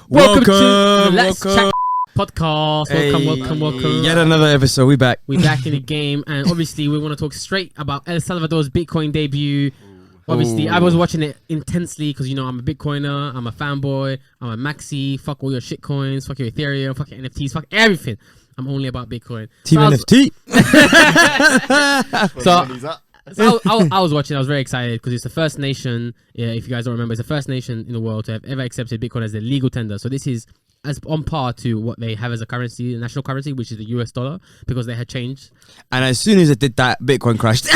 Welcome to the Let's Chat podcast. Welcome. Yet another episode. We back in the game, and obviously we want to talk straight about El Salvador's Bitcoin debut. Obviously, I was watching it intensely because I'm a Bitcoiner, I'm a fanboy, I'm a maxi. Fuck all your shit coins, fuck your Ethereum, fuck your NFTs, fuck everything. I'm only about Bitcoin. Team NFT. So I was watching. I was very excited because it's the first nation. Yeah, if you guys don't remember, it's the first nation in the world to have ever accepted Bitcoin as their legal tender. So this is as on par to what they have as a currency, a national currency, which is the US dollar, because they had changed. And as soon as it did that, Bitcoin crashed.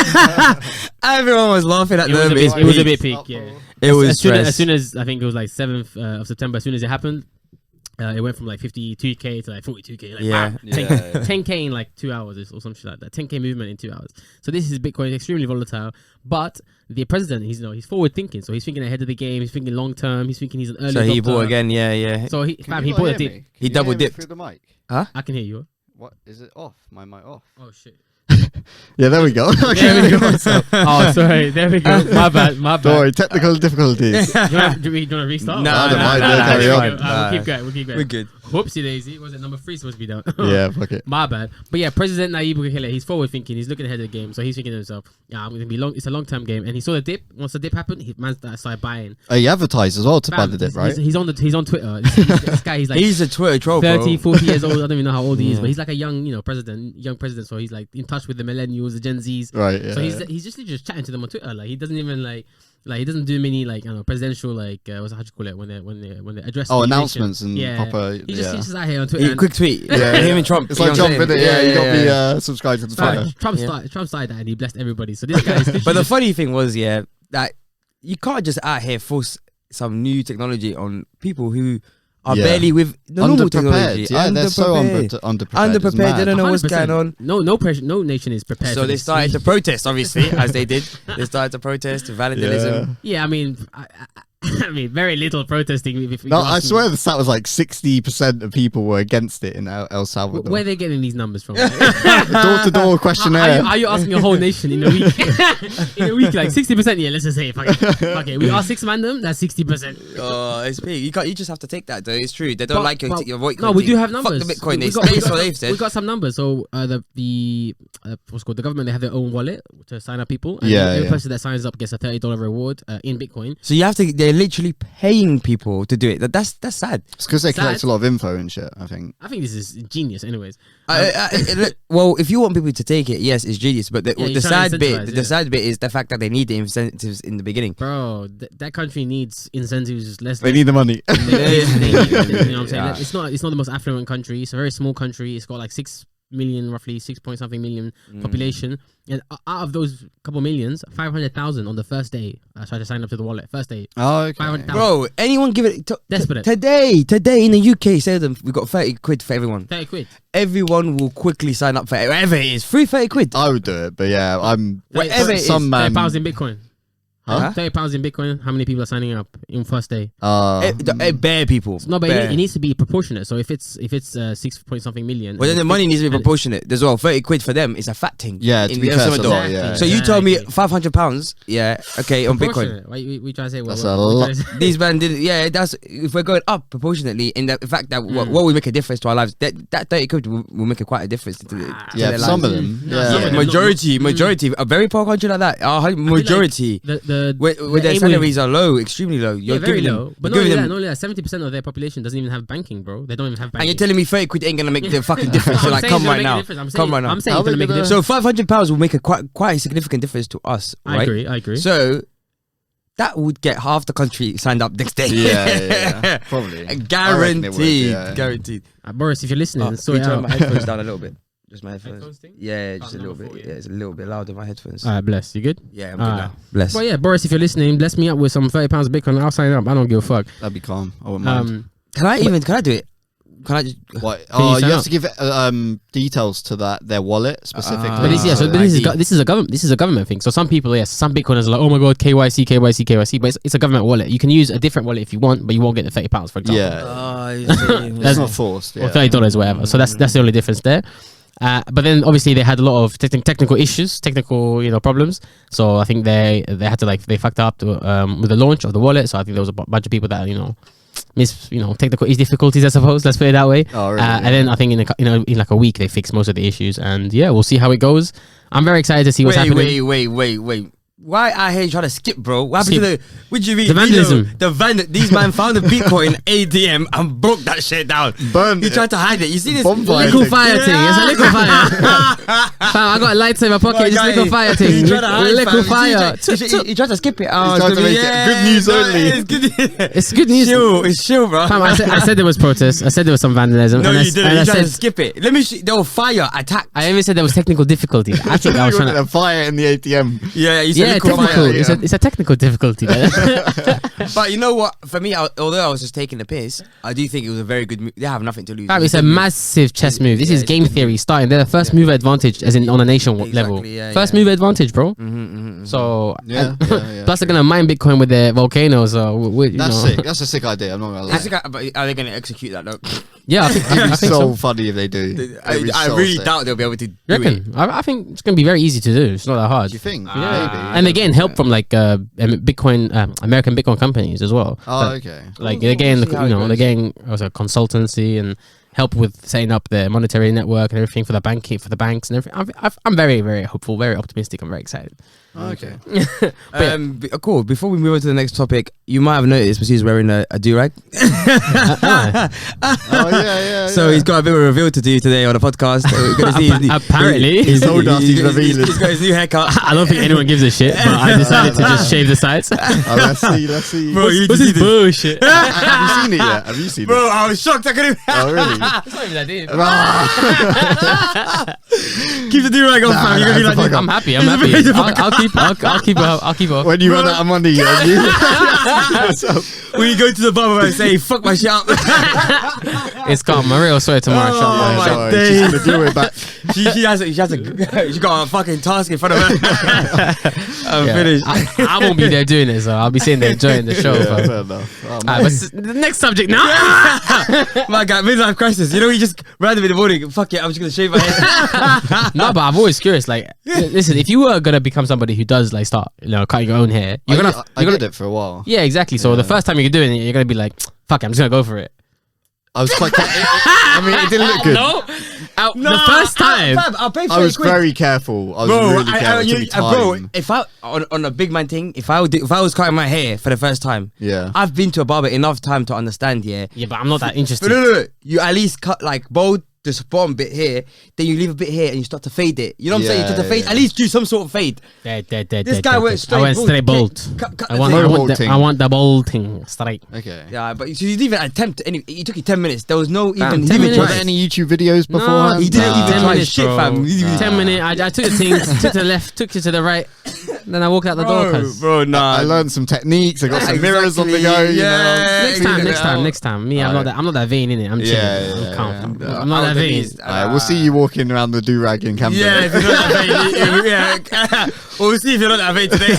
Everyone was laughing at them. It was a bit peak. Yeah, it was as soon as I think it was like 7th of September. As soon as it happened. It went from like 52k to like 42k, like 10k in like 2 hours or something like that. 10k movement in 2 hours. So this is Bitcoin, extremely volatile. But the president, he's forward thinking, so he's thinking ahead of the game. He's thinking long term. He's thinking he's an early. So he bought again, yeah. So he bought a dip. He double dipped through the mic. Huh? I can hear you. What is it off? My mic off. Oh shit. Yeah, there we go. There we go. Sorry. There we go. My bad. Don't worry, technical difficulties. Do you want to restart? No, I don't mind. Carry on. We'll keep going. We're good. Whoopsie daisy. Was it number 3 supposed to be down? Yeah, fuck it. My bad. But yeah, President Nayib Bukele, he's forward thinking. He's looking ahead of the game. So he's thinking to himself, I'm going to be long. It's a long term game. And he saw the dip. Once the dip happened, he started buying. He advertised as well to buy the dip, right? He's on Twitter. This guy, he's like he's a Twitter troll, 30, 40 years old. I don't even know how old he is, but he's like a young president. So he's like in touch with the millennials, the Gen Zs. Right. Yeah. So he's just literally just chatting to them on Twitter. Like he doesn't even he doesn't do many presidential how do you call it when they address announcements and proper. He's just out here on Twitter. Quick tweet. Yeah, him and Trump. It's like Trump, isn't it? Yeah, you got to be subscribed to the Twitter. Trump started that and he blessed everybody. So this guy is But the funny thing was, that you can't just out here force some new technology on people who are barely with the normal technology. Yeah, they're so underprepared. They don't know what's going on. No pressure. No nation is prepared. So they started to protest, obviously, as they did. They started to protest vandalism. Yeah, I mean, very little protesting. No, I swear the stat was like 60% of people were against it in El Salvador. Where are they getting these numbers from? Door-to-door questionnaire. Are you asking a whole nation in a week? In a week, like 60%? Yeah, let's just say, okay, we are 6 random. That's 60%. Oh, it's big. You just have to take that though. It's true. They don't like your voice. No, we do have numbers. Fuck the Bitcoin. We got some numbers. So the what's called the government, they have their own wallet to sign up people. And every person that signs up gets a $30 reward in Bitcoin. So you have to. They're literally paying people to do it. That's sad. It's because they collect a lot of info and shit. I think this is genius. Anyways, well, if you want people to take it, yes, it's genius. But the sad bit is the fact that they need the incentives in the beginning. Bro, that country needs incentives. They need the money. You know what I'm saying? Yeah. It's not the most affluent country. It's a very small country. It's got like 6 million, roughly 6 point something million population, and out of those couple millions, 500,000 on the first day tried to sign up to the wallet. First day. Oh, okay. 500,000. Bro, anyone give it desperate today in the UK? Say to them, we got 30 quid for everyone. 30 quid. Everyone will quickly sign up for whatever it is. 30 quid. I would do it, but yeah, I'm whatever it is. £30 in Bitcoin. Huh? £30 in Bitcoin. How many people are signing up in first day? Bare people. No, but it needs to be proportionate. So if it's 6 point something million, well, then the money needs to be proportionate as well. 30 quid for them is a fat thing. Yeah, to be fair, exactly. So you told me £500. Yeah, okay, on Bitcoin. We try to say that's a lot. These men didn't. Yeah, that's if we're going up proportionately in the fact that what will make a difference to our lives. That 30 quid will make quite a difference to their lives. Some of them. Majority, a very poor country like that. Majority. Where their salaries are low, extremely low. You're very low. But not only that, 70% of their population doesn't even have banking, bro. They don't even have banking. And you're telling me 30 quid ain't gonna make the fucking difference? So like, come right now. I'm saying it's gonna make a difference. So £500 will make a quite a significant difference to us, right? I agree. So that would get half the country signed up next day. Yeah, probably. Guaranteed. Boris, if you're listening, sorry, turn my headphones down a little bit. Just my headphones. Yeah, just a little bit. Yeah, it's a little bit louder. My headphones. Alright, bless. You good? Yeah, I'm good now. Bless. Well, yeah, Boris, if you're listening, bless me up with some £30 of Bitcoin. I'll sign up. I don't give a fuck. That'd be calm. I wouldn't mind. Can I do it? Can I just? What? Oh, you have to give details to their wallet specifically. But this is a government thing. So some people, some Bitcoiners are like, oh my god, KYC. But it's a government wallet. You can use a different wallet if you want, but you won't get the £30, for example. Yeah. That's not forced. Yeah. Or $30, whatever. So that's the only difference there. But then obviously they had a lot of technical issues, problems. So I think they had to they fucked up with the launch of the wallet. So I think there was a bunch of people that technical difficulties, I suppose. Let's put it that way. Oh, really? And then I think in like a week they fix most of the issues, and yeah, we'll see how it goes. I'm very excited to see what's happening. Wait. Why I hear you trying to skip, bro? What happened to the? What do you mean? The vandalism. These man found the Bitcoin ATM and broke that shit down. Burn. He tried to hide it. You see this liquefier thing? It's a liquefier. Fam, I got a lighter in my pocket. Just liquefier thing. He tried to hide, liquefier. He tried to skip it. He's trying to make it good news only. It's good news. It's chill, bro. Fam, I said there was protests. I said there was some vandalism. No, you didn't. You tried to skip it. Let me see. There was fire attack. I even said there was technical difficulties. I think I was trying to fire in the ATM. Yeah, you said technical. It's a technical difficulty there. But you know what? For me, although I was just taking the piss, I do think it was a very good move. They have nothing to lose. It's a massive chess move. This is game theory starting. They're the first mover advantage, as in on a nation level. First mover advantage, bro. So plus they're gonna mine Bitcoin with their volcanoes. That's sick. That's a sick idea. I'm not gonna lie. But are they gonna execute that though? Yeah, I think It'd be so. so funny if they do. I really doubt they'll be able to do it. I think it's gonna be very easy to do. It's not that hard. Do you think? Yeah. Maybe. And again, help from like Bitcoin, American Bitcoin companies as well. Oh, okay. Like again, they're getting also consultancy and help with setting up the monetary network and everything for the banks and everything. I'm very, very hopeful, very optimistic. I'm very excited. Okay. Cool. Before we move on to the next topic, you might have noticed, but he's wearing a do-rag. Oh yeah. So he's got a bit of a reveal to do today on the podcast. Apparently, he's told us he's revealing. He's got his new haircut. I don't think anyone gives a shit, but I decided to just shave the sides. Let's see. Bro, What's this bullshit? Have you seen it yet? Have you seen it? Bro, I was shocked. I couldn't. Oh really? It's not even that deep. Keep the do-rag on, fam. You're gonna be like, I'm happy. I'll keep up. When you run out of money, when you go to the barber and say, "Fuck my shop," it's got Maria swear tomorrow. my days. She's gonna do it back. She got a fucking task in front of her. I'm finished. I won't be there doing it, so I'll be sitting there enjoying the show. Yeah, fair enough. Oh, but the next subject now. My God, midlife crisis. You know, he just randomly in the morning. Fuck it, I'm just gonna shave my head. No, but I'm always curious. Like, listen, if you were gonna become somebody who does like start, cutting your own hair, I did it for a while. Yeah, exactly. So the first time you're doing it, you're gonna be like, "Fuck it, I'm just gonna go for it." I was quite. I mean, it didn't look good. No, the first time I was very careful. I was really careful. It took me time. Bro, if I on a big man thing, if I was cutting my hair for the first time, I've been to a barber enough time to understand. Yeah, but I'm not that interested. No. You at least cut like both the bottom bit here, then you leave a bit here and you start to fade it. You know what I'm saying? You start to fade. At least do some sort of fade. This guy went straight. I went straight bolt. I want the bolting straight. Okay. Yeah, but you didn't even attempt. It took you 10 minutes. There was no even. 10 minutes. Were there any YouTube videos beforehand? No, he didn't even try shit, fam. 10 minutes. I took the things, took to the left, took it to the right. Then I walked out the door. Bro, nah. I learned some techniques. I got some mirrors on the go. Next time. Me, I'm not that vain in it. I'm chilling. I'm not that vain. We'll see you walking around the do-rag in Camden. Yeah, if you're not that vain. We'll see if you're not that vain today.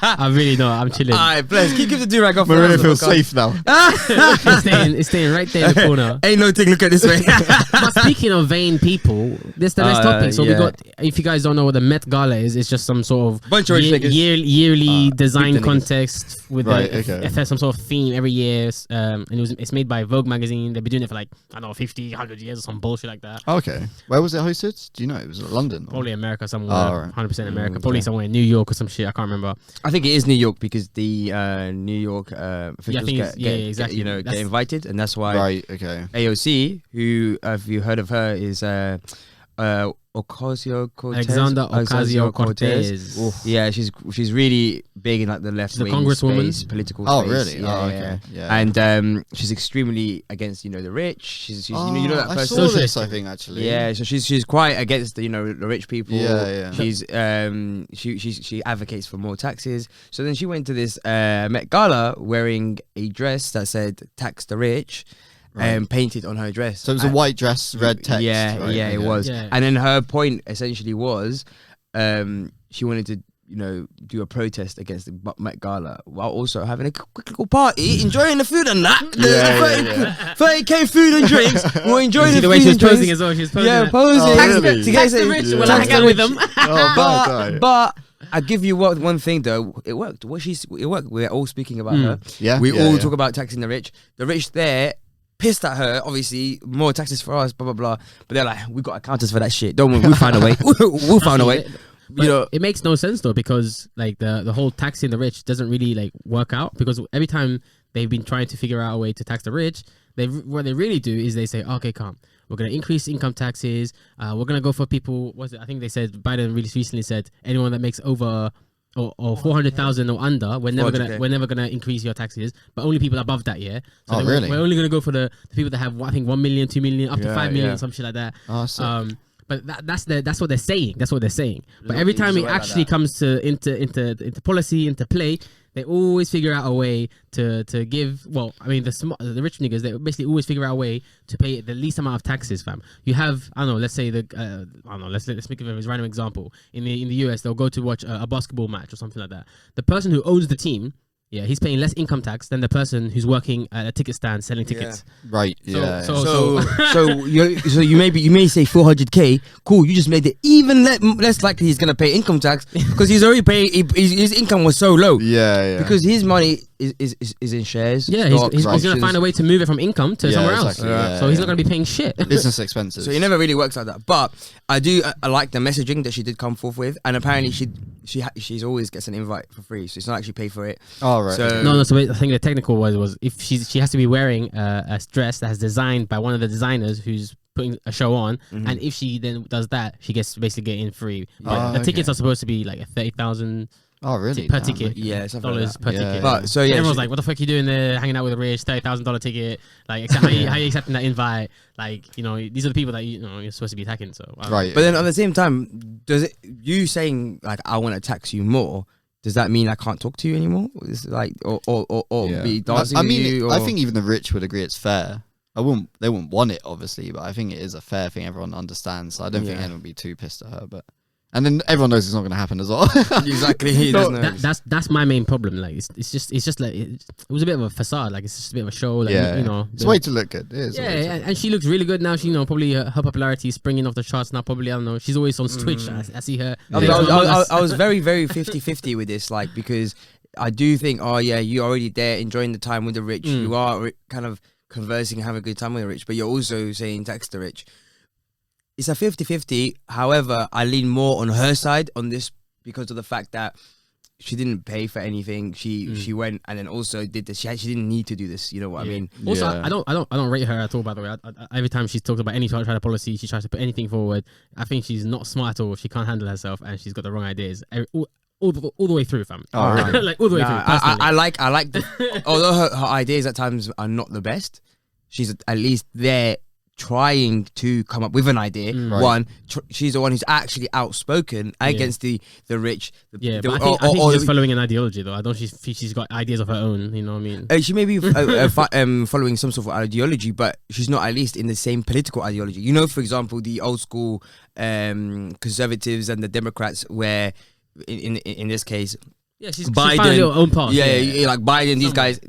I really don't. I'm chilling. Alright, bless. Keep the do-rag off. Maria feels safe now. It's staying right there in the corner. Ain't no thing. Look at this way. But speaking of vain people, this is the next topic. So we got. If you guys don't know what the Met Gala is, it's just some sort of bunch of yearly design contest with some sort of theme every year. And it's made by Vogue magazine. They've been doing it for like 50, 100 years or some bullshit like that. Okay. Where was it hosted? Do you know? It was London. Probably America somewhere. 100% America. Probably somewhere in New York or some shit. I can't remember. I think it is New York because the New York officials get invited, and that's why AOC, who have you heard of her, is Alexandra Ocasio-Cortez. Yeah, she's really big in like the left wing congresswoman, political space. Oh, really? Yeah. And she's extremely against the rich. She's that person. I saw this, I think, actually. Yeah, so she's quite against the rich people. Yeah. She's she advocates for more taxes. So then she went to this Met Gala wearing a dress that said "Tax the Rich." And painted on her dress. So it was a white dress, red text. It was. Yeah. And then her point essentially was, she wanted to, do a protest against the Met Gala while also having a quick little party, enjoying the food and that. 30k food and drinks. We're enjoying the food and drinks. As well. She's posing. Yeah, posing. Oh, really? Tax the rich. We'll hang out with them. But I give you one thing though. It worked. It worked. We're all speaking about her. Yeah. We all talk about taxing the rich. The rich there pissed at her. Obviously, more taxes for us. Blah blah blah. But they're like, we got accountants for that shit. Don't worry, we'll find a way. We'll find a way. But it makes no sense though, because like the whole taxing the rich doesn't really like work out, because every time they've been trying to figure out a way to tax the rich, what they really do is they say, okay, calm, we're going to increase income taxes, we're going to go for people, I think they said, Biden really recently said, anyone that makes over or 400,000 or under, we're never gonna increase your taxes, but only people above that, yeah. So really? We're only gonna go for the people that have, I think, 1 million, 2 million, up to 5 million, some shit like that. Awesome. But that's what they're saying. That's what they're saying. But every time it actually comes to into policy, into play, they always figure out a way to give. Well, I mean, the rich niggas, they basically always figure out a way to pay the least amount of taxes, fam. You have, I don't know, let's say let's make a random example. In the US, they'll go to watch a basketball match or something like that. The person who owns the team, yeah, he's paying less income tax than the person who's working at a ticket stand selling tickets. Right. So you may say 400k. Cool. You just made it even less likely he's gonna pay income tax because he's already paying. His income was so low. Yeah. Because his money is in shares. Yeah, he's gonna find a way to move it from income to somewhere else. So he's not gonna be paying shit. Business expenses. So it never really works like that. But I like the messaging that she did come forth with, and apparently she's always gets an invite for free, so it's not actually pay for it. Oh right. So no. So I think the technical was if she has to be wearing a dress that's designed by one of the designers who's putting a show on, and if she then does that, she gets basically get in free. But the tickets are supposed to be like a 30,000. Oh really? Per ticket, yeah, dollars per ticket. But so yeah, everyone's like, "What the fuck are you doing there, hanging out with a rich $30,000 ticket? Like, how you accepting that invite? Like, you know, these are the people that you're supposed to be attacking." So right. But then at the same time, you saying like I want to tax you more? Does that mean I can't talk to you anymore? Is like or be dancing with you? Or... I think even the rich would agree it's fair. They wouldn't want it, obviously, but I think it is a fair thing everyone understands. So I don't think anyone would be too pissed at her, but. And then everyone knows it's not going to happen as well. Exactly. That's my main problem. Like it's just like it was a bit of a facade. Like it's just a bit of a show. Like, it's a way to look good. And she looks really good now. She probably her popularity is springing off the charts now. Probably I don't know. She's always on Twitch. I see her. I was very 50-50 with this, like because I do think you're already there enjoying the time with the rich. You are kind of conversing, having a good time with the rich, but you're also saying tax the rich. It's a 50-50. However, I lean more on her side on this because of the fact that she didn't pay for anything. She went and then also did this. She didn't need to do this. You know what I mean? Also, I don't rate her at all. By the way, every time she's talked about any kind of policy, she tries to put anything forward. I think she's not smart at all. She can't handle herself, and she's got the wrong ideas. All the way through, fam. Oh, really? Like all the way through. I like. Although her ideas at times are not the best, she's at least there. Trying to come up with an idea. One, she's the one who's actually outspoken against the rich. But I think she's just following an ideology, though. I don't. She's got ideas of her own. You know what I mean? She may be following some sort of ideology, but she's not at least in the same political ideology. You know, for example, the old school conservatives and the Democrats, where in this case. Yeah, she's Biden, found her own path. Yeah, like Biden.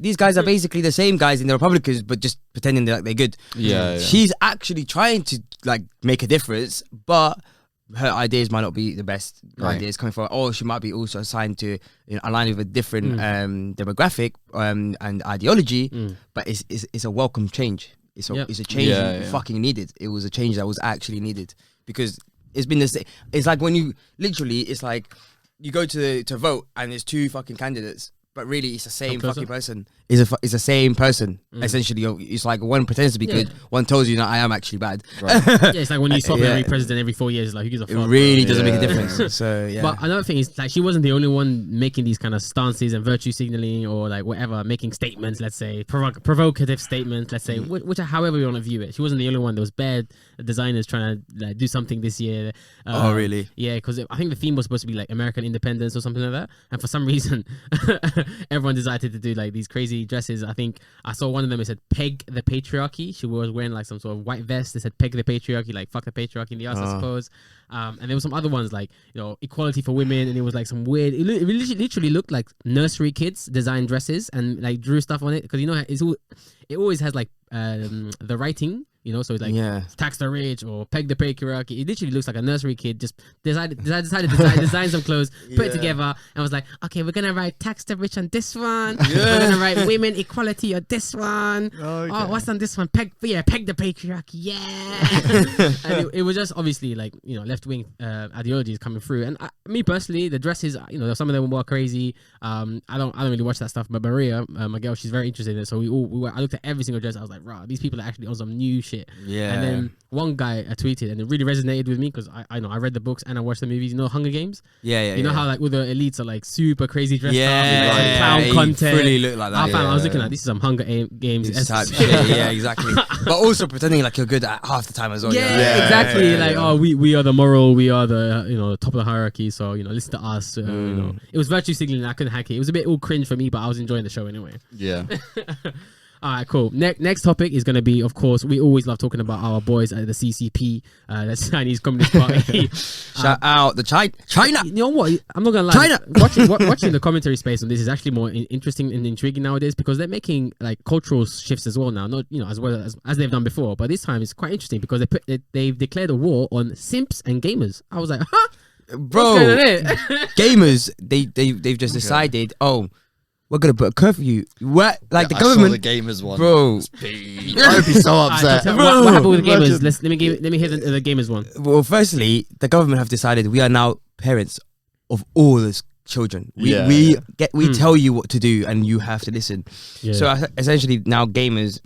These guys are basically the same guys in the Republicans, but just pretending they're good. Yeah. She's actually trying to like make a difference, but her ideas might not be the best ideas coming from. Or she might be also assigned to align with a different demographic and ideology. But it's a welcome change. It's a change fucking needed. It was a change that was actually needed because it's been the same. It's like when you literally, it's like. You go to vote and there's two fucking candidates, but really it's the same fucking person. It's the same person. Essentially, it's like one pretends to be good, one tells you, "No, I am actually bad." Right. It's like when you swap every president every 4 years. Like who gives a fuck? It really doesn't make a difference. So yeah. But another thing is like she wasn't the only one making these kind of stances and virtue signaling or like whatever, making statements. Let's say provocative statements. Let's say which however you want to view it. She wasn't the only one. There was bad designers trying to like do something this year. Oh really? Yeah, because I think the theme was supposed to be like American independence or something like that. And for some reason, everyone decided to do like these crazy dresses. I think I saw one of them. It said "Peg the patriarchy." She was wearing like some sort of white vest. It said "Peg the patriarchy," like fuck the patriarchy in the ass, I suppose. And there were some other ones like equality for women, and it was like some weird. It literally looked like nursery kids designed dresses and like drew stuff on it because it always has like the writing you know. So it's like tax the rich or peg the patriarchy. It literally looks like a nursery kid just decided to design some clothes, put it together, and was like, okay, we're gonna write tax the rich on this one. We're gonna write women equality on this one. Oh, what's on this one? Peg the patriarchy. Yeah. And it was just obviously like, you know, left wing ideologies coming through. And me personally, the dresses, you know, some of them were crazy. I don't really watch that stuff, but Maria, my girl, she's very interested in it. So I looked at every single dress. I was like, wow, these people are actually on some new shit. Yeah. And then one guy tweeted, and it really resonated with me because I know I read the books and I watched the movies. You know, Hunger Games. You know how like all the elites are like super crazy dressed up, clown content. Really look like that. I was looking at this is some Hunger Games type shit. Yeah, exactly. But also pretending like you're good at half the time as well. Yeah, exactly. Like, oh, we are the moral, we are the, you know, top of the hierarchy. So, you know, listen to us. You know, it was virtue signaling. I couldn't hack it. It was a bit all cringe for me, but I was enjoying the show anyway. Yeah. All right, cool. Next topic is going to be, of course, we always love talking about our boys at the CCP, the Chinese Communist Party. Shout out the CHYNA. You know what? I'm not going to lie. CHYNA. Watching the commentary space on this is actually more interesting and intriguing nowadays because they're making like cultural shifts as well now. Not, you know, as well as they've done before, but this time it's quite interesting because they've declared a war on simps and gamers. I was like, huh? Bro, gamers, they've just decided, we're gonna put a curfew. What? Like the government? I saw the gamers one, bro. I'd be so upset. What happened with the gamers? Let me hear the gamers one. Well, firstly, the government have decided we are now parents of all the children. We tell you what to do, and you have to listen. Yeah. So essentially, now gamers,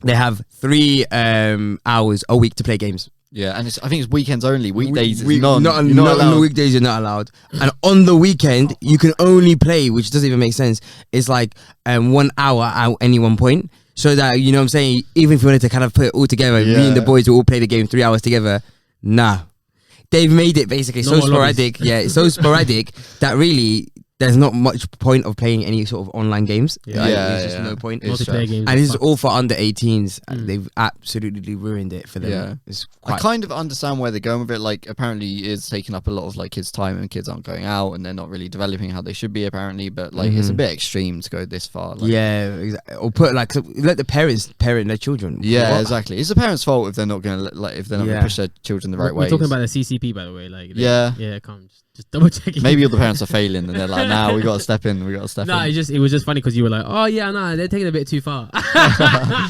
they have 3 hours a week to play games. Yeah, and I think it's weekends only. Weekdays, not allowed. Weekdays, you're not allowed. And on the weekend, you can only play, which doesn't even make sense. It's like 1 hour at any one point. So that, you know what I'm saying, even if you wanted to kind of put it all together, me and the boys will all play the game 3 hours together. Nah. They've made it basically so sporadic. Yeah, it's so sporadic that really there's not much point of playing any sort of online games. There's just no point. Multiplayer games. And this is all for under 18s. And they've absolutely ruined it for them. Yeah. It's I kind of understand where they're going with it. Like, apparently it's taking up a lot of like kids' time and kids aren't going out and they're not really developing how they should be apparently. But like, it's a bit extreme to go this far. Like, exactly. Or put like, let the parents parent their children. Yeah, exactly. It's the parents' fault if they're not going to if they're not going to push their children the right way. We're talking about the CCP, by the way. Like, come just double checking. Maybe all the parents are failing and they're like, nah, we got to step in. It was just funny because you were like, oh yeah, no, they're taking it a bit too far. I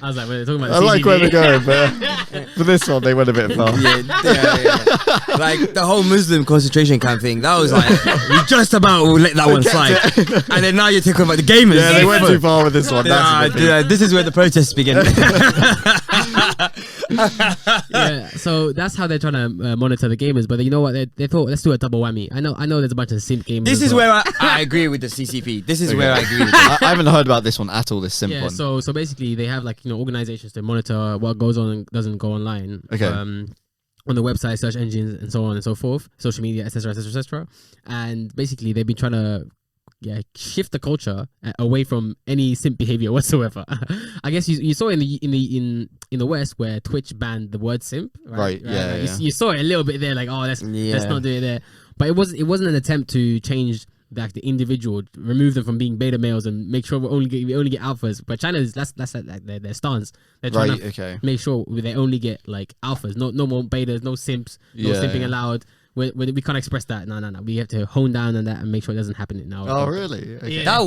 was like, we're talking about the CCP. like where they're going, but for this one, they went a bit far. Like the whole Muslim concentration camp thing, that was like, you just about let that one slide. And then now you're talking about the gamers. Yeah, they went too far with this one. This is where the protests begin. So that's how they're trying to monitor the gamers. But you know what? They thought, let's do a double whammy. I know there's a bunch of simp gamers. This is where I agree with the CCP. This is where I agree with I haven't heard about this one at all, this simp one. So basically they have like, you know, organizations to monitor what goes on and doesn't go online. Okay. On the website, search engines, and so on and so forth, social media, etc. And basically they've been trying to shift the culture away from any simp behavior whatsoever. I guess you saw in the West where Twitch banned the word simp, right? You saw it a little bit there, like, oh, let's not do it there. But it wasn't an attempt to change like the individual, remove them from being beta males and make sure we only get alphas. But China is that's like their stance. They're trying to make sure they only get like alphas, no more betas, no simps, no simping allowed. We can't express that. No. We have to hone down on that and make sure it doesn't happen now. Oh, really? Okay. That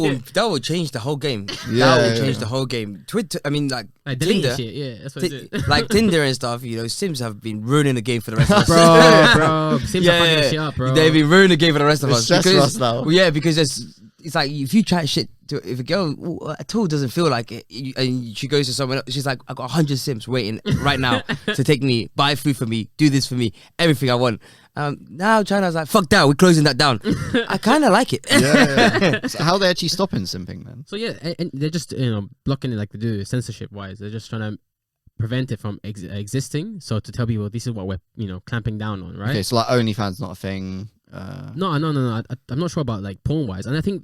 will change the whole game. That will change the whole game. Twitter, I mean, like Tinder. Shit. Yeah, that's what it is. Like Tinder and stuff, you know, Sims have been ruining the game for the rest of us. bro. Sims are fucking shit up, bro. They've been ruining the game for the rest of us. Because now. Yeah, because it's like if you try shit if a girl at all doesn't feel like it, and she goes to someone else, she's like, I got 100 Sims waiting right now to take me, buy food for me, do this for me, everything I want. Now China's like, fuck that, we're closing that down. I kind of like it. So how are they actually stopping simping then? So and they're just blocking it like they do censorship wise. They're just trying to prevent it from existing. So to tell people this is what we're clamping down on, right? Okay, so like OnlyFans not a thing. No. I'm not sure about like porn wise, and I think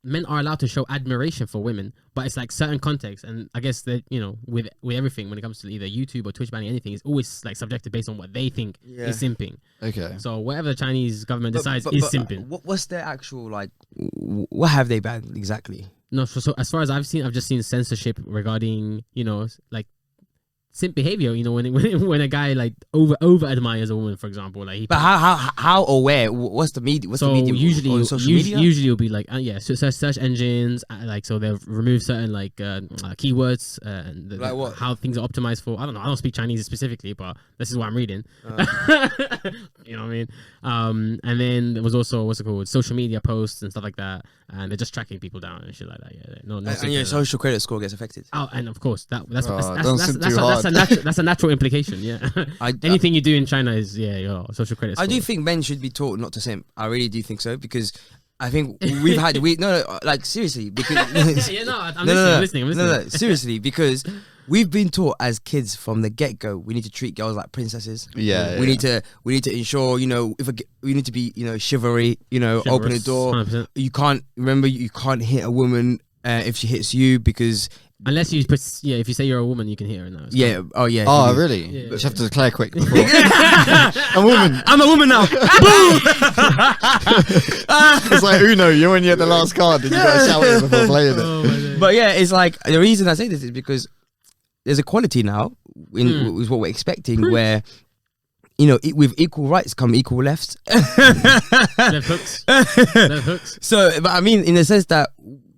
men are allowed to show admiration for women, but it's like certain contexts, and I guess that with everything when it comes to either YouTube or Twitch banning anything, it's always like subjective based on what they think is simping. Okay. So whatever the Chinese government decides is simping. What's their actual like? What have they banned exactly? No, so as far as I've just seen censorship regarding, like simp behavior. When a guy like over admires a woman, for example, like. But how or where? What's the medium? What's the medium? Usually, social media? Usually it'll be like so search engines, like so they'll remove certain like keywords and like what? How things are optimized for. I don't know. I don't speak Chinese specifically, but this is what I'm reading. You know what I mean? And then there was also what's it called? Social media posts and stuff like that, and they're just tracking people down and shit like that. Yeah, no. And your social credit score gets affected. Oh, and of course that's a natural implication. Yeah. Anything you do in China is your social credit score. I do think men should be taught not to simp. I really do think so, because I think like seriously, because I'm listening. No, seriously, because we've been taught as kids from the get go we need to treat girls like princesses. We need to ensure, we need to be, chivalry, open the door. 100%. You can't hit a woman if she hits you, because unless you put, if you say you're a woman, you can hit her now. Oh, really? Yeah. You have to declare quick. I'm a woman. I'm a woman now. It's like Uno. You're when you get the last card and you got to shout it before playing it. But yeah, it's like the reason I say this is because there's equality now is what we're expecting, where with equal rights come equal lefts. Left hooks. So, but I mean, in the sense that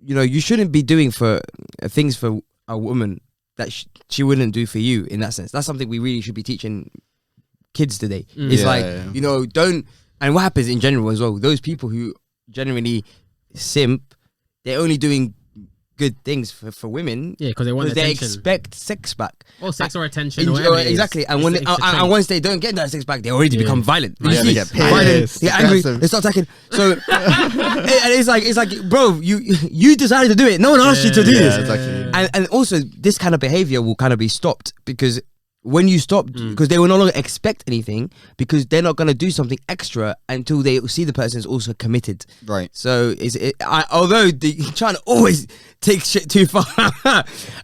you shouldn't be doing for things for a woman that she wouldn't do for you. In that sense, that's something we really should be teaching kids today. It's don't. And what happens in general as well, those people who generally simp, they're only doing good things for women. Yeah, because they expect sex back. Or sex or attention. Or exactly. And once they don't get that sex back, they already become violent. They get pissed, they get angry, they start attacking. So and it's like, bro, you decided to do it. No one asked you to do this. Exactly. And also, this kind of behavior will kind of be stopped, because when you stop, because they will no longer expect anything, because they're not going to do something extra until they see the person is also committed. Right. So although China always takes shit too far,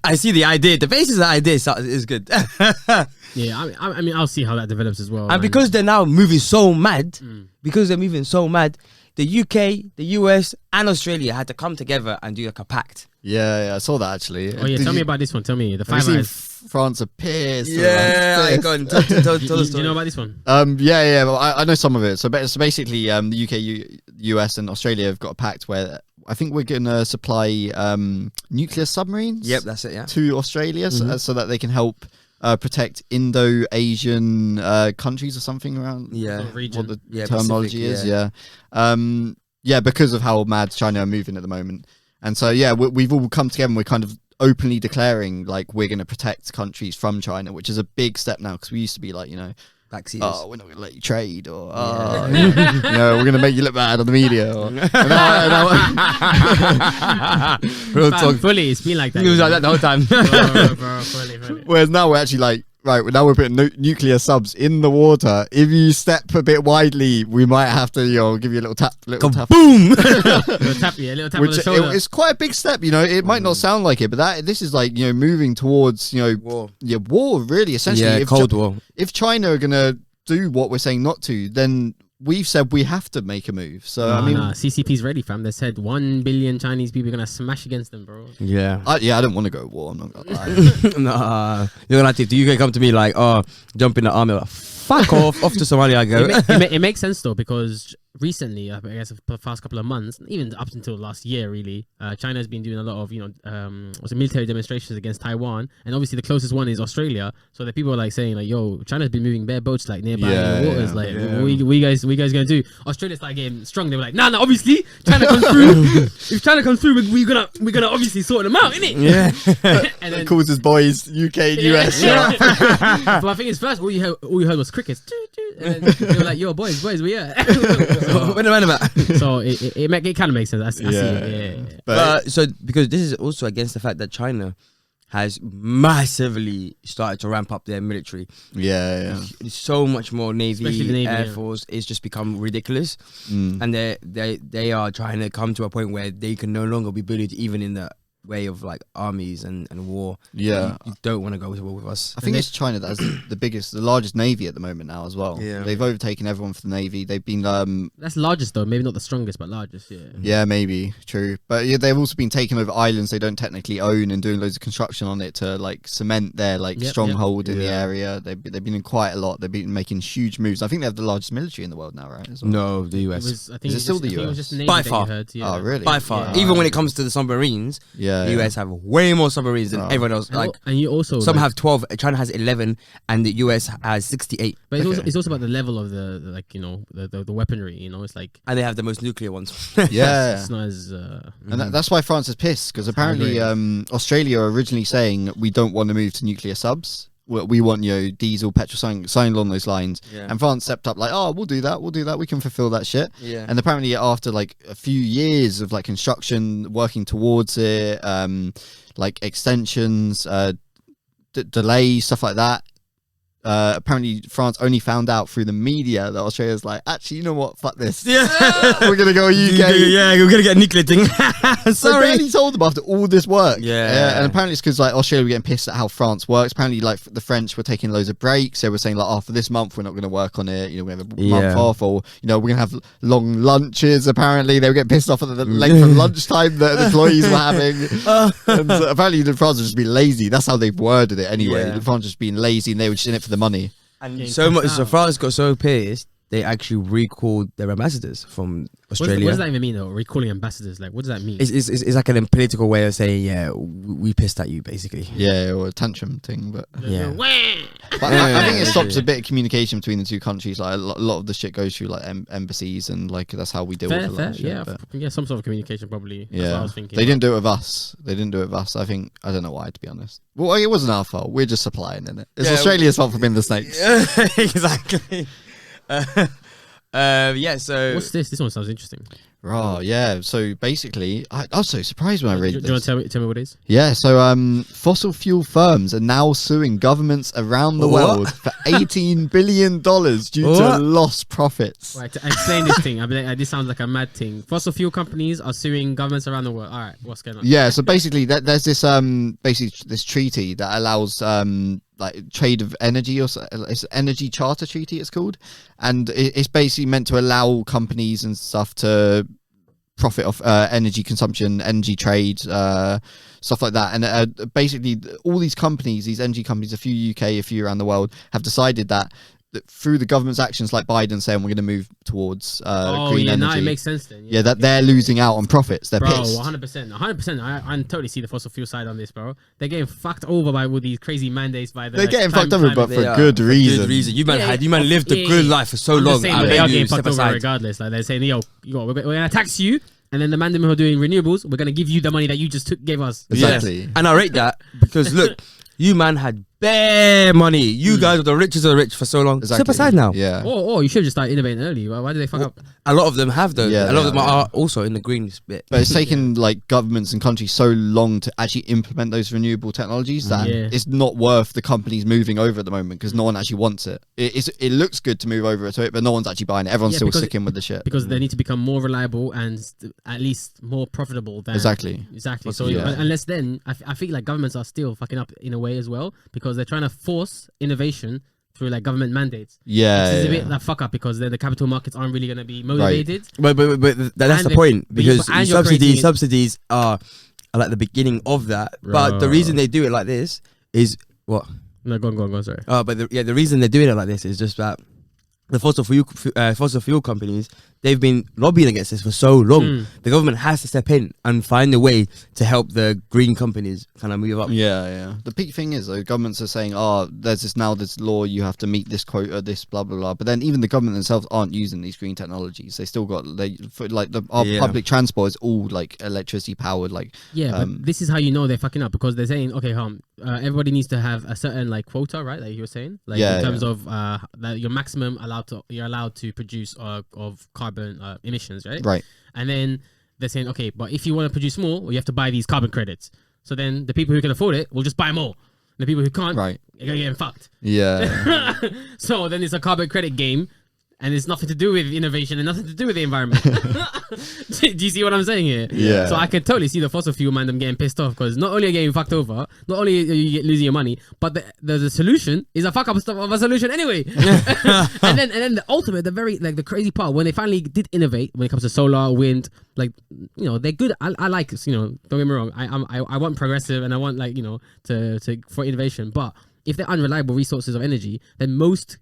I see the idea. The basis of the idea is good. Yeah, I mean, I'll see how that develops as well. And because they're now moving so mad, the UK, the US, and Australia had to come together and do like a pact. Yeah, I saw that actually. Oh yeah, tell me about this one. Tell me the Five Eyes. France are pissed. Yeah, go on. Tell the story. Do you know about this one? Yeah. Well, I know some of it. So basically, the UK, US, and Australia have got a pact where I think we're going to supply nuclear submarines. Yep, that's it. Yeah. To Australia, so that they can help protect Indo-Asian countries or something around. Yeah. What the terminology is. Yeah, because of how mad China are moving at the moment. And so, we've all come together and we're kind of openly declaring like we're going to protect countries from China, which is a big step now, because we used to be like, backseaters. Oh, we're not going to let you trade, or we're going to make you look bad on the media. Real talk. Fully, it's been like that. It was like that the whole time. Bro, fully. Whereas now we're actually like, right, now we're putting nuclear subs in the water. If you step a bit widely, we might have to, give you a little tap. Boom! little tap on the shoulder. It's quite a big step, It might not sound like it, but this is like, moving towards, war. Yeah, war, really, essentially. Yeah, Cold War. If China are going to do what we're saying not to, then we've said we have to make a move. So CCP's ready, fam. They said 1 billion Chinese people are gonna smash against them, bro. Yeah. I don't want to go to war. I'm not gonna lie. Nah, you're gonna have to. The UK come to me like, jump in the army. Like, fuck off to Somalia. I go. It makes sense though, because recently, I guess the past couple of months, even up until last year, really, China has been doing a lot of military demonstrations against Taiwan, and obviously the closest one is Australia. So the people are like saying like, "Yo, China's been moving bare boats like nearby waters. What you guys gonna do?" Australia's like getting strong. They were like, "Nah, obviously China comes through. If China comes through, we're gonna obviously sort them out, innit?" Yeah. And then calls his boys UK and US. But I think it's first all you heard was crickets, and then they were like, "Yo, boys, we are." What am I about? So it kind of makes sense. I see it. But so because this is also against the fact that China has massively started to ramp up their military. Yeah. So much more Navy, Navy, Air Force. It's just become ridiculous, and they are trying to come to a point where they can no longer be bullied even in the way of like armies and war. Yeah, you don't want to go to war with us. I think it's China that has the largest navy at the moment now as well. Yeah, they've overtaken everyone for the navy. They've been that's largest though, maybe not the strongest, but largest. Yeah, maybe true. But yeah, they've also been taking over islands they don't technically own and doing loads of construction on it to like cement their like stronghold in the area. They've been in quite a lot. They've been making huge moves. I think they have the largest military in the world now, right? As well. No, the US. I think is it still the US? By far. Oh, really? By far. Even when it comes to the submarines, the US have way more submarines than everyone else. And you also some have 12. China has 11, and the US has 68. But it's also about the level of the like the weaponry. It's like, and they have the most nuclear ones. Yeah, it's not as. And that's why France is pissed, because apparently Australia are originally saying we don't want to move to nuclear subs. We want diesel, petrol, something along those lines. Yeah. And France stepped up like, oh, we'll do that. We can fulfill that shit. Yeah. And apparently after like a few years of like construction, working towards it, like extensions, delays, stuff like that. Apparently France only found out through the media that Australia's like, actually, you know what? Fuck this. Yeah. We're going to go UK. Yeah, we're going to get a nuclear thing. Sorry. They barely told them after all this work. Yeah. And apparently it's because like Australia were getting pissed at how France works. Apparently like the French were taking loads of breaks. They were saying like, oh, for this month, we're not going to work on it. We have a month off, or, we're going to have long lunches. Apparently they were getting pissed off at the length of lunchtime that the employees were having. And apparently the France was just being lazy. That's how they've worded it anyway. Yeah. The France was just being lazy and they were just in it for the money. And so much, so France got so pissed, they actually recalled their ambassadors from Australia. What does that even mean though? Recalling ambassadors, like what does that mean? It's like a political way of saying, yeah, we pissed at you, basically. Yeah, or a tantrum thing, but yeah. But I think it stops a bit of communication between the two countries. Like a lot of the shit goes through like embassies, and like that's how we deal with a lot of shit. Yeah, some sort of communication probably. Yeah, that's what I was thinking. They didn't do it with us. I don't know why, to be honest. Well, it wasn't our fault. We're just supplying in it. It's Australia's fault for being the snakes. Exactly. So what's this? This one sounds interesting. Oh yeah. So basically, I was so surprised when I read this. Do you want to tell me what it is? Yeah. So fossil fuel firms are now suing governments around the world for $18 billion due to lost profits. Right. To explain this thing, this sounds like a mad thing. Fossil fuel companies are suing governments around the world. All right. What's going on? Yeah. So basically, there's this this treaty that allows like trade of energy, or it's Energy Charter Treaty it's called, and it's basically meant to allow companies and stuff to profit off energy consumption, energy trade, stuff like that. And basically all these companies, these energy companies, a few UK, a few around the world, have decided that through the government's actions, like Biden saying we're going to move towards green energy. Now it makes sense then. Yeah, that they're losing out on profits. They're pissed. 100%. I totally see the fossil fuel side on this, bro. They're getting fucked over by all these crazy mandates. They're getting fucked over, but for good reason. You man lived a good life for so long. They are getting fucked over regardless. Like they're saying, we're going to tax you. And then the man who are doing renewables, we're going to give you the money that you just gave us. Exactly. Yes. And I rate that because look, you man had bare money. You guys are the richest of the rich for so long. Exactly. Step aside now. Yeah. Or you should have just started innovating early. Why did they fuck up? A lot of them have though. Yeah, a lot of them are also in the green bit. But it's taken like governments and countries so long to actually implement those renewable technologies that it's not worth the companies moving over at the moment because no one actually wants it. It looks good to move over to it, but no one's actually buying it. Everyone's still sticking with the shit. Because they need to become more reliable and at least more profitable than... Exactly. So unless then, I feel like governments are still fucking up in a way as well because they're trying to force innovation through like government mandates. Yeah, it's a bit that fuck up because then the capital markets aren't really going to be motivated. Right. But that's the point because subsidies are like the beginning of that. But the reason they do it like this is what? No, go on. Sorry. But the reason they're doing it like this is just that the fossil fuel companies, they've been lobbying against this for so long. The government has to step in and find a way to help the green companies kind of move up. Yeah. The peak thing is, though, governments are saying, there's this law, you have to meet this quota, this blah, blah, blah. But then even the government themselves aren't using these green technologies. They still got, our public transport is all, like, electricity powered, like... Yeah, but this is how you know they're fucking up because they're saying, okay, everybody needs to have a certain, like, quota, right? Like you were saying? Like, in terms of your maximum you're allowed to produce of carbon emissions, right? Right. And then they're saying, okay, but if you want to produce more, well, you have to buy these carbon credits. So then the people who can afford it will just buy more. The people who can't, they're going to get fucked. Yeah. So then it's a carbon credit game. and it's nothing to do with innovation and nothing to do with the environment. Do you see what I'm saying here? Yeah. So I can totally see the fossil fuel man them getting pissed off because not only are you getting fucked over, not only are you losing your money, but the solution is a fuck up of a solution anyway. and then the ultimate, the very the crazy part when they finally did innovate when it comes to solar, wind, they're good. I like don't get me wrong. I want progressive and I want for innovation, but if they're unreliable resources of energy, then most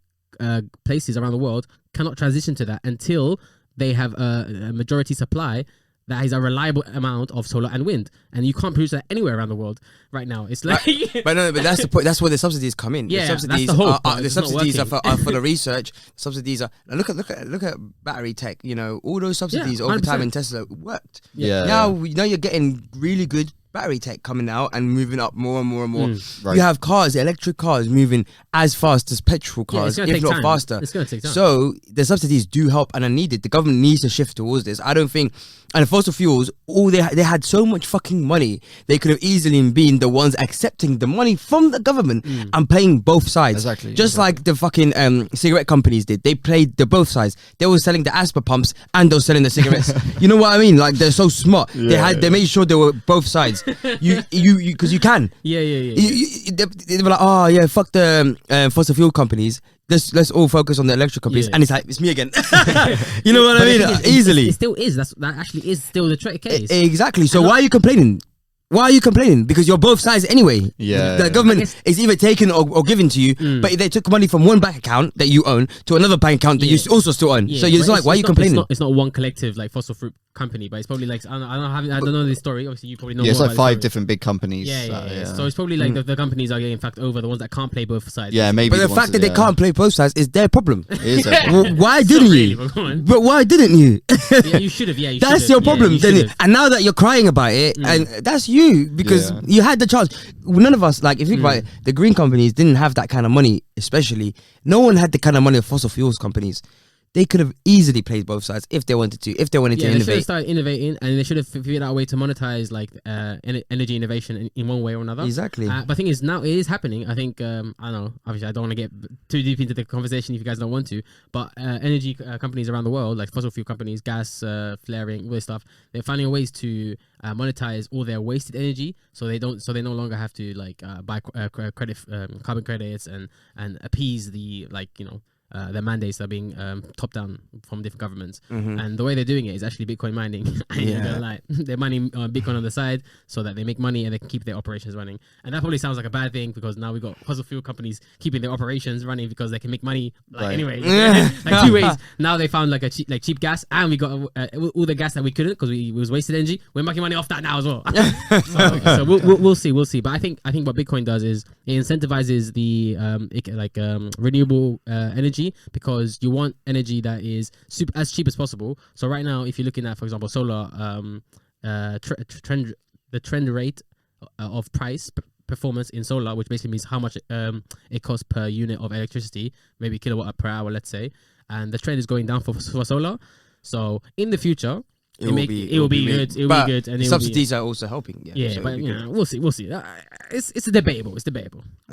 places around the world cannot transition to that until they have a majority supply that is a reliable amount of solar and wind, and you can't produce that anywhere around the world right now. It's like, but that's the point. That's where the subsidies come in. Yeah, the subsidies that's the hope, the subsidies are for the research. The subsidies are look at battery tech. All those subsidies over time in Tesla worked. Yeah. Now you're getting really good battery tech coming out and moving up more and more and more. Right. You have electric cars moving as fast as petrol cars, if not faster. It's going to take time. So the subsidies do help and are needed. The government needs to shift towards this. I don't think, and the fossil fuels, they had so much fucking money. They could have easily been the ones accepting the money from the government and playing both sides. Exactly. Just like the fucking cigarette companies did. They played the both sides. They were selling the asper pumps and they were selling the cigarettes. You know what I mean? Like, they're so smart. They made sure they were both sides. You because you can. Yeah. They were like, oh yeah, fuck the fossil fuel companies. Let's all focus on the electric companies. And it's like, it's me again. You know what I mean? Easily. It still is. That actually is still the case. Exactly. So why are you complaining? Why are you complaining? Because you're both sides anyway. Yeah. The government is either taken or given to you, but they took money from one bank account that you own to another bank account that you also still own. So you're just like, why are you complaining? It's not one collective like fossil fruit company, but it's probably like I don't know the story. Obviously, you probably know. Yeah, it's more like about 5 different big companies. Yeah. So it's probably like the companies are getting fucked over, the ones that can't play both sides. Yeah, maybe. But the fact that they can't play both sides is their problem. It is their problem. Why didn't you? But why didn't you? Yeah, you should have. Yeah, that's your problem. And now that you're crying about it, and that's you because you had the chance. None of us, like, if you think about it, the green companies didn't have that kind of money, especially. No one had the kind of money of fossil fuels companies. They could have easily played both sides if they wanted to. If they wanted to innovate, they should have started innovating, and they should have figured out a way to monetize energy innovation in one way or another. Exactly. But the thing is, now it is happening. I think I don't know. Obviously, I don't want to get too deep into the conversation if you guys don't want to. But energy companies around the world, like fossil fuel companies, gas flaring, all this stuff, they're finding ways to monetize all their wasted energy, so they no longer have to buy carbon credits and appease the their mandates that are being top down from different governments, and the way they're doing it is actually Bitcoin mining. I ain't gonna lie. They're mining Bitcoin on the side so that they make money and they can keep their operations running. And that probably sounds like a bad thing because now we've got fossil fuel companies keeping their operations running because they can make money. Anyway, like 2 ways. Now they found like a cheap gas, and we got all the gas that we couldn't because we was wasted energy. We're making money off that now as well. So we'll see. But I think what Bitcoin does is it incentivizes the renewable energy, because you want energy that is as cheap as possible. So right now, if you're looking at, for example, solar, the trend rate of price performance in solar, which basically means how much it costs per unit of electricity, maybe kilowatt per hour, let's say, and the trend is going down for solar. So in the future, it will be good. It will be good, and subsidies are also helping. But we'll see. It's debatable.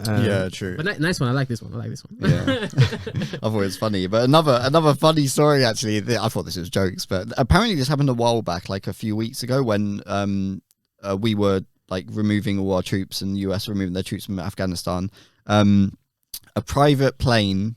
Yeah, true. But nice one. I like this one. Yeah. I thought it was funny. But another funny story, actually. I thought this was jokes, but apparently this happened a while back, like a few weeks ago, when we were like removing all our troops and the US removing their troops from Afghanistan. A private plane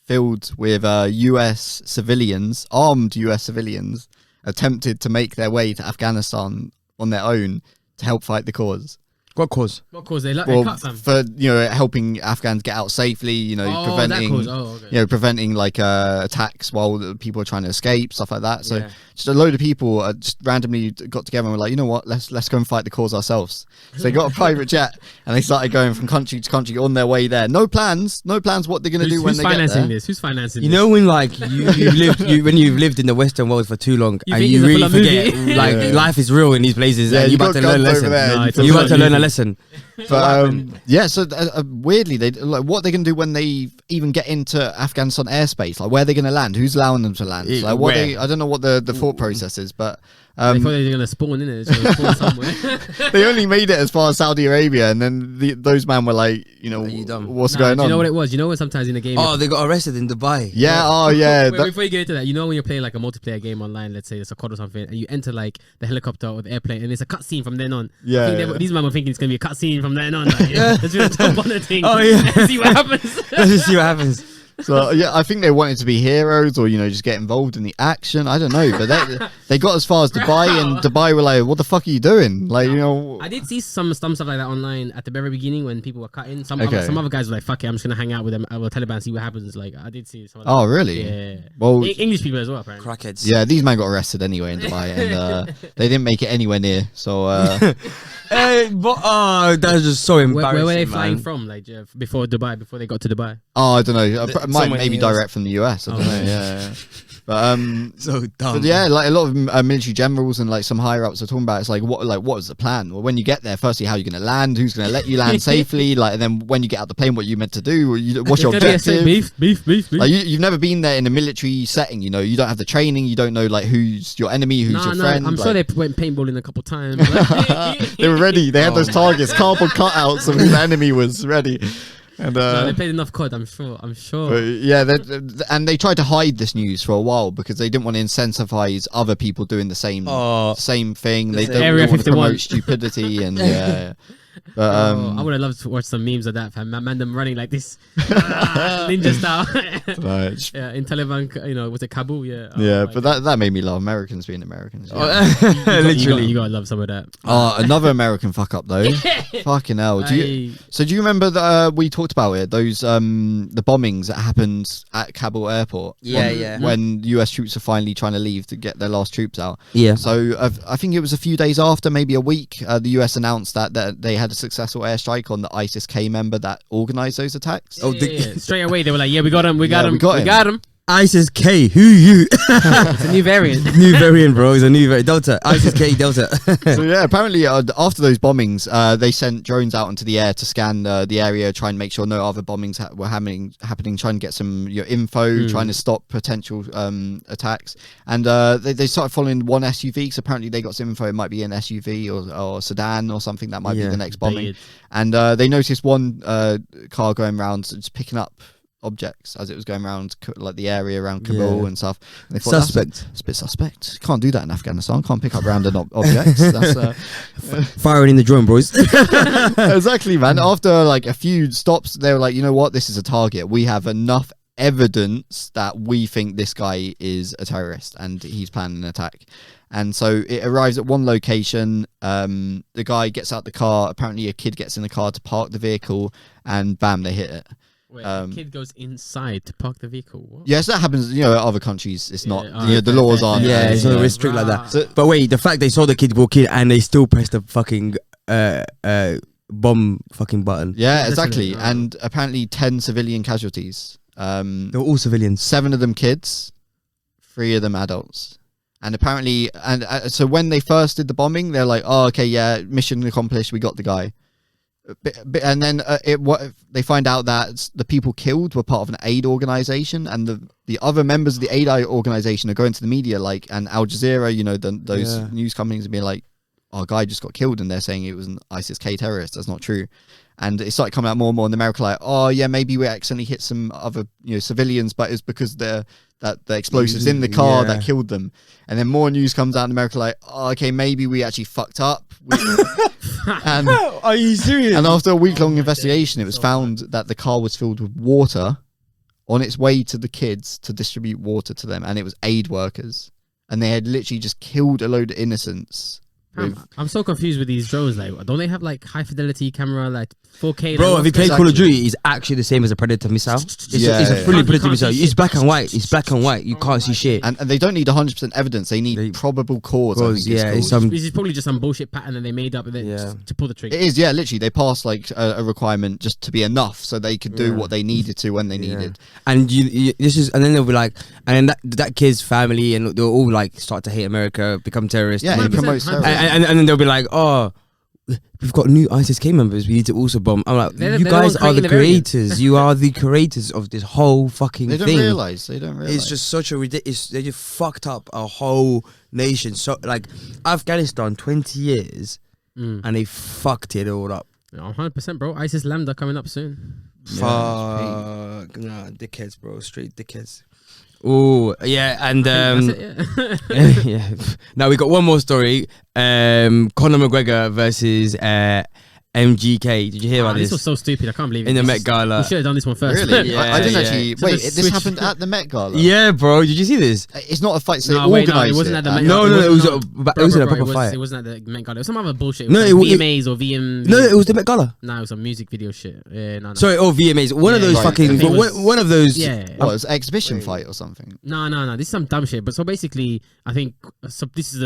filled with US civilians, armed US civilians, attempted to make their way to Afghanistan on their own to help fight the cause. What cause? They cut them for helping Afghans get out safely. Preventing like attacks while people are trying to escape, stuff like that. So just a load of people just randomly got together and were like, you know what, let's go and fight the cause ourselves. So they got a private jet and they started going from country to country on their way there. No plans what they're gonna do when they get there. Who's financing this? You know, when like you've lived in the Western world for too long and you really forget life is real in these places, and you about to learn a lesson. You about to learn a lesson. But so weirdly, they like what they're gonna do when they even get into Afghanistan airspace. Like, where they're gonna land? Who's allowing them to land? Like, what I don't know what the thought process is, but. They thought they were going to spawn in it. Spawn somewhere. They only made it as far as Saudi Arabia, and then those men were like, what's going on? You know what it was? You know when sometimes in the game... Oh, they got arrested in Dubai. Yeah, Before you get into that, you know when you're playing like a multiplayer game online, let's say it's a COD or something, and you enter like the helicopter or the airplane, and it's a cutscene from then on. Yeah. These men were thinking it's going to be a cutscene from then on. Like, let's just jump on the thing. Oh, yeah. And see what happens. Let's just see what happens. So I think they wanted to be heroes, or just get involved in the action. I don't know, but they got as far as Dubai, and Dubai were like, "What the fuck are you doing?" Like, I did see some stuff like that online at the very beginning when people were cutting. Some other guys were like, "Fuck it, I'm just gonna hang out with them, with Taliban, see what happens." Like, I did see some. Oh, really? Yeah. Well, English people as well, apparently. Crackheads. Yeah, these men got arrested anyway in Dubai, and they didn't make it anywhere near. So. That's just so embarrassing. Where were they flying from? Like before Dubai, before they got to Dubai? Oh, I don't know. Maybe direct from the US. I don't know. Yeah. But so dumb. But yeah, like a lot of military generals and like some higher ups are talking about. It's like what was the plan? Well, when you get there, firstly, how are you going to land? Who's going to let you land safely? Like, and then when you get out the plane, what you meant to do? What's your objective? Beef. Like you've never been there in a military setting. You don't have the training. You don't know like who's your enemy, who's your friend. I'm sure they went paintballing a couple times. They were ready. They had those targets, cardboard cutouts of who the enemy was ready. And they played enough COD, I'm sure. And they tried to hide this news for a while because they didn't want to incentivize other people doing the same thing. They don't want to promote stupidity and But, I would have loved to watch some memes of that, fam. Man, them running like this, ninja style. Right. Yeah, in Taliban, was it Kabul? Yeah. But that made me love Americans being Americans. Literally, you gotta love some of that. Another American fuck up though. Fucking hell. Do you remember that we talked about it? Those the bombings that happened at Kabul airport. When US troops are finally trying to leave to get their last troops out. Yeah. So I think it was a few days after, maybe a week, the US announced that they had a successful airstrike on the ISIS-K member that organised those attacks. Straight away they were like, we got him, we got him. ISIS-K, who you? It's a new variant. New variant, bro. It's a new variant. Delta. ISIS-K, Delta. So yeah, apparently after those bombings, they sent drones out into the air to scan the area, try and make sure no other bombings were happening, trying to get some info, trying to stop potential attacks. And they started following one SUV, because apparently they got some info. It might be an SUV or sedan or something that might be the next bombing. And they noticed one car going around, just picking up objects as it was going around like the area around Kabul and stuff. And they thought, suspect. It's a bit suspect. Can't do that in Afghanistan. Can't pick up random objects. That's firing in the drone, boys. Exactly, man. After like a few stops, they were like, you know what? This is a target. We have enough evidence that we think this guy is a terrorist and he's planning an attack. And so it arrives at one location. The guy gets out the car. Apparently a kid gets in the car to park the vehicle, and bam, they hit it. Wait, the kid goes inside to park the vehicle. What? Yes, that happens. Other countries, it's not. The laws aren't. Yeah, it's not strict like that. So, but wait, the fact they saw the kid walk in and they still pressed the fucking bomb fucking button. Yeah, exactly. And apparently 10 civilian casualties. They were all civilians. 7 of them kids, 3 of them adults. And apparently, so when they first did the bombing, they're like, "Oh, okay, yeah, mission accomplished. We got the guy." And then they find out that the people killed were part of an aid organization, and the other members of the aid organization are going to the media, like, and Al Jazeera, those news companies, and being like, "Our guy just got killed," and they're saying it was an ISIS-K terrorist. That's not true. And it started coming out more and more in America, like, "Oh yeah, maybe we accidentally hit some other civilians, but it's because the explosives in the car that killed them." And then more news comes out in America, like, "Oh, okay, maybe we actually fucked up." And are you serious? And after a week-long investigation, it was found that the car was filled with water on its way to the kids to distribute water to them, and it was aid workers, and they had literally just killed a load of innocents. I'm so confused with these drones. Like, don't they have like high fidelity camera, like 4K? Bro, if you play Call of Duty, it's actually the same as a Predator missile. It's a fully Predator missile. It's black and white. It's black and white. You can't see shit. And they don't need 100% evidence. They need probable cause. This is probably just some bullshit pattern that they made up to pull the trigger. It is, literally. They passed like a requirement just to be enough, so they could do what they needed to when they needed. And and then they'll be like, and then that kid's family, and they'll all like start to hate America, become terrorists. Yeah, and promote terrorism. And then they'll be like, "Oh, we've got new ISIS-K members. We need to also bomb. I'm like, They're you the guys ones are the creating the variants. creators. You are the creators of this whole fucking They thing. don't realize. It's just such a ridiculous. They just fucked up a whole nation. So like Afghanistan, 20 years, and they fucked it all up. 100%, bro. ISIS Lambda coming up soon. Fuck, nah, dickheads, bro. Straight dickheads. Oh yeah, and That's it, yeah. yeah. Now we got one more story. Conor McGregor versus MGK. Did you hear about This this? was so stupid. I can't believe it. In the This Met is- Gala. We should have done this one first. Really? Yeah, I didn't yeah. actually. So Wait, the this switch- happened at the Met Gala. Yeah, bro. Did you see this? It's not a fight. So No, they wait, no, organised it wasn't at the Met No, Gala. no, it was not- it was in a proper fight. It wasn't at the Met Gala. It was some other bullshit. No, It was VMAs or VM. No, it was the Met Gala. No, it was some music video shit. No. Sorry, VMAs. One of Yeah, those right. fucking. I think it was- One of those. Yeah. What, it was an exhibition fight or something? No. This is some dumb shit. But so basically, I think this is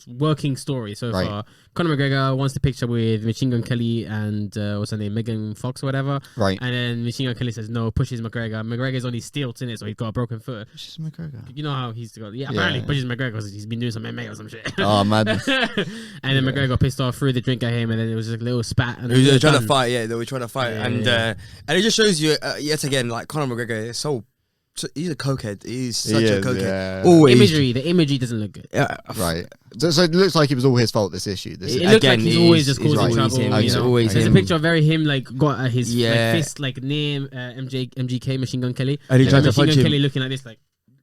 the working story so Right. far. Conor McGregor wants to picture with Machine Gun Kelly and what's her name, Megan Fox or whatever. Right. And then Machine Gun Kelly says no, pushes McGregor. McGregor's only stilts in it, so he's got a broken foot. Which is McGregor. You know how he's got apparently Yeah. pushes McGregor because he's been doing some MMA or some shit. Oh man. And then McGregor pissed off, threw the drink at him, and then it was just a little spat. And They were trying to done. fight. Yeah, they were trying to fight, Yeah, and yeah. and it just shows you yet again, like Conor McGregor is so he's a cokehead. He's such a cokehead. Yeah. Always. The imagery doesn't look good. Right. So it looks like it was all his fault. This issue. This It is, looks like he's always just it's causing always trouble. him, Okay. it's You know? always There's a him. picture of him like got his Yeah. fist like near MGK Machine Gun Kelly, And he tried to Machine punch Gun him. Kelly looking like this, like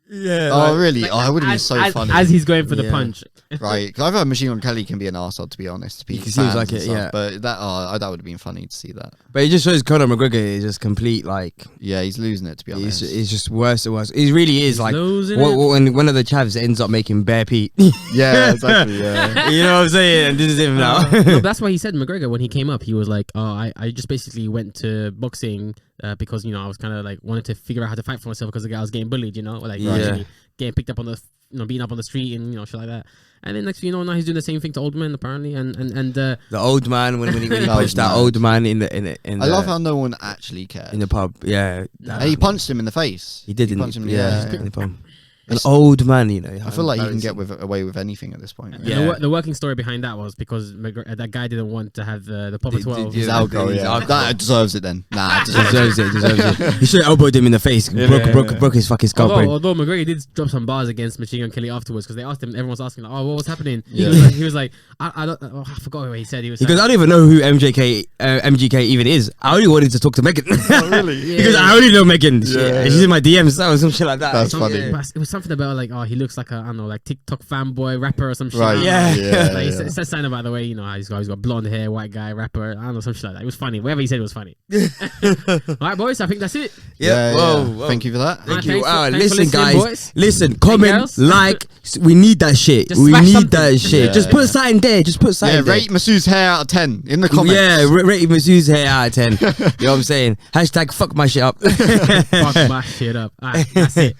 Yeah. oh really? like, Oh, it would have been as- so as, funny. as he's going for the Yeah. punch. Right. Because I've heard Machine Gun Kelly can be an arsehole, to be honest. He seems like it, yeah. But that would have been funny to see that. But it just shows Conor McGregor is just complete like Yeah, he's losing it, to be honest. he's just worse and worse. He really is like losing when one of the chavs ends up making bare Pete. Yeah, exactly. Yeah. You know what I'm saying? And this is him now. No, that's why he said McGregor when he came up. He was like, "Oh, I just basically went to boxing because I was kind of like wanted to figure out how to fight for myself because I was getting bullied, like Yeah. actually getting picked up on the beaten up on the street and shit like that." And then next thing you know, now he's doing the same thing to old men apparently, and The old man when he That was punched that mad. old man in the I love how no one actually cared. in the pub. Yeah, And he punched him in the face. he did. punched him in the Yeah, face. in the pub. An old man, I feel like he can get away with anything at this point. Right? Yeah. The working story behind that was because that guy didn't want to have the proper 12. His Yeah. alcohol, His yeah. alcohol. That deserves it then. Nah, it deserves it. Deserves it. He should have elbowed him in the face. Broke his fucking skull. Although McGregor did drop some bars against Machine Gun Kelly afterwards because they asked him, everyone was asking, like, "Oh, what was happening?" Yeah. He was like, I forgot what he said. He was Because I like, don't even know who MGK even is. I only wanted to talk to Megan. Oh, really? Because I only know Megan. Yeah. She's in my DMs or some shit like that. That's something- funny. but it was something about like, he looks like like TikTok fanboy rapper or some shit. Right. I don't know. Yeah. Yeah. Like, yeah. It said something about the way how he's got blonde hair, white guy, rapper. I don't know, some shit like that. It was funny. Whatever he said was funny. All right, boys. I think that's it. Yeah. Whoa. Thank you for that. Thank Alright, you. thanks for- Wow, thanks for listen, listening, guys. boys. Listen, Hey, comment, girls. like. We need that shit. Just We smash need something. that shit. Yeah, Just put yeah. something there. Just put something Yeah, there. rate Masu's hair out of 10 in the comments. Yeah, rate Masu's hair out of 10. You know what I'm saying? Hashtag fuck my shit up. Fuck my shit up. All right, that's it.